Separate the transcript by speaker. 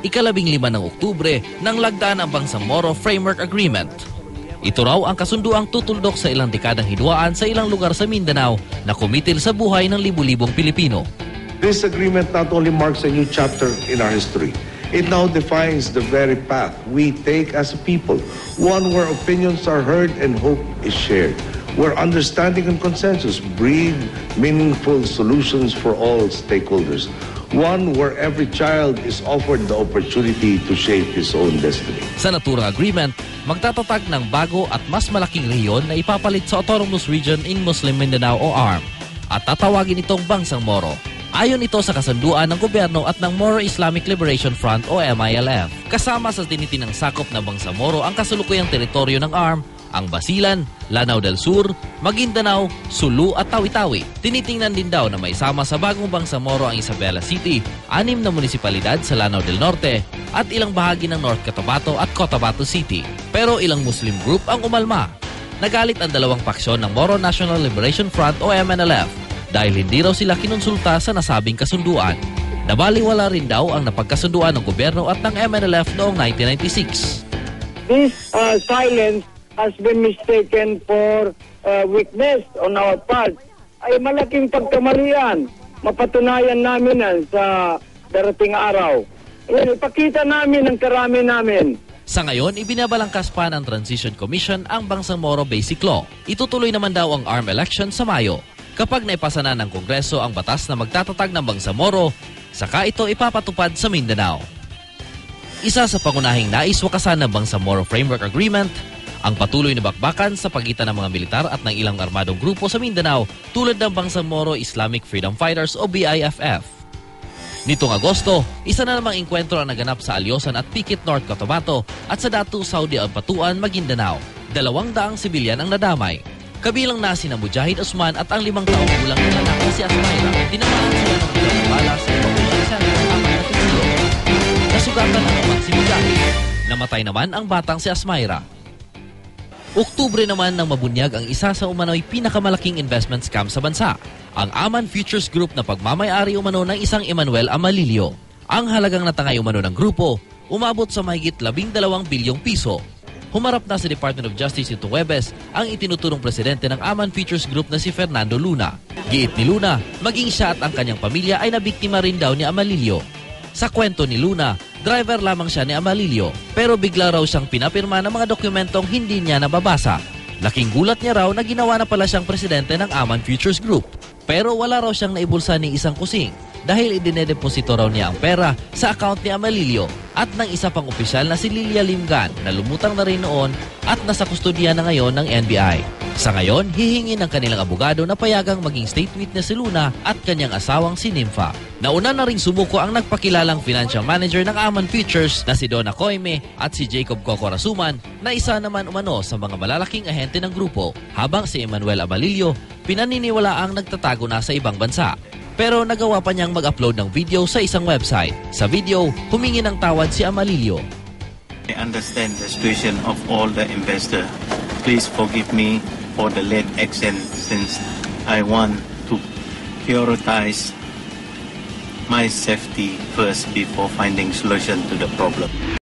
Speaker 1: Ika-15 ng Oktubre nang lagdaan ang Bangsamoro Framework Agreement. Ito raw ang kasunduang tutuldok sa ilang dekadang hidwaan sa ilang lugar sa Mindanao na kumitil sa buhay ng libu-libong Pilipino.
Speaker 2: This agreement not only marks a new chapter in our history, it now defines the very path we take as a people, one where opinions are heard and hope is shared, where understanding and consensus breed meaningful solutions for all stakeholders, one where every child is offered the opportunity to shape his own destiny.
Speaker 1: Sa naturang agreement, magtatatag ng bago at mas malaking rehiyon na ipapalit sa Autonomous Region in Muslim Mindanao o ARM at tatawagin itong Bangsang Moro. Ayon ito sa kasunduan ng gobyerno at ng Moro Islamic Liberation Front o MILF. Kasama sa tinitinang sakop ng Bangsamoro ang kasulukuyang teritoryo ng ARM, ang Basilan, Lanao del Sur, Maguindanao, Sulu at Tawi-Tawi. Tinitingnan din daw na may sama sa bagong Bangsamoro ang Isabela City, 6 na munisipalidad sa Lanao del Norte at ilang bahagi ng North Cotabato at Cotabato City. Pero ilang Muslim group ang umalma. Nagalit ang dalawang paksyon ng Moro National Liberation Front o MNLF dahil hindi raw sila kinonsulta sa nasabing kasunduan. Nabaliwala rin daw ang napagkasunduan ng gobyerno at ng MNLF noong 1996.
Speaker 3: This silence has been mistaken for weakness on our part. Ay malaking pagkamalian. Mapatunayan namin yan sa darating araw. Ipakita namin ang karami namin.
Speaker 1: Sa ngayon, ibinabalangkas pa ng Transition Commission ang Bangsamoro Basic Law. Itutuloy naman daw ang ARM election sa Mayo. Kapag naipasa na ng Kongreso ang batas na magtatatag ng Bangsamoro, saka ito ipapatupad sa Mindanao. Isa sa pangunahing nais wakasan ng Bangsamoro Framework Agreement, ang patuloy na bakbakan sa pagitan ng mga militar at ng ilang armadong grupo sa Mindanao tulad ng Bangsamoro Islamic Freedom Fighters o BIFF. Nitong Agosto, isa na namang engkwentro ang naganap sa Alyosan at Piquet, North Cotabato at sa Datu, Saudi Alpatuan, Maguindanao. 200 sibilyan ang nadamay. Kabilang na sina Mujahid Usman at ang 5 taong gulang na anak na si Asmaira. Tinamaan sila ng bilang bala sa Evacuation Center ng apat na tulo. Nasugatan ang apat si Mujahid. Namatay naman ang batang si Asmaira. Oktubre naman nang mabunyag ang isa sa umano'y pinakamalaking investment scam sa bansa, ang Aman Futures Group na pagmamayari umano ng isang Emmanuel Amalilio. Ang halagang natangay umano ng grupo, umabot sa mahigit 12 bilyong piso. Humarap na sa Department of Justice nito Huwebes ang itinuturong presidente ng Aman Futures Group na si Fernando Luna. Giit ni Luna, maging siya at ang kanyang pamilya ay nabiktima rin daw ni Amalilio. Sa kwento ni Luna, driver lamang siya ni Amalilio pero bigla raw siyang pinapirma ng mga dokumentong hindi niya nababasa. Laking gulat niya raw na ginawa na pala siyang presidente ng Aman Futures Group. Pero wala raw siyang naibulsa ni isang kusing dahil idinedeposito raw niya ang pera sa account ni Amalilio at ng isa pang opisyal na si Lilia Limgan na lumutang na rin noon at nasa kustodiya na ngayon ng NBI. Sa ngayon, hihingi ng kanilang abogado na payagang maging state witness si Luna at kanyang asawang si Nympha. Nauna na ring sumuko ang nagpakilalang financial manager ng Aman Futures na si Donna Coime at si Jacob Coco Rasuman na isa naman umano sa mga malalaking ahente ng grupo, habang si Emmanuel Amalilio pinaniniwalaang nagtatago na sa ibang bansa. Pero nagawa pa niyang mag-upload ng video sa isang website. Sa video, humingi ng tawad si Amalilio.
Speaker 4: I understand the situation of all the investors. Please forgive me for the late action since I want to prioritize my safety first before finding solution to the problem.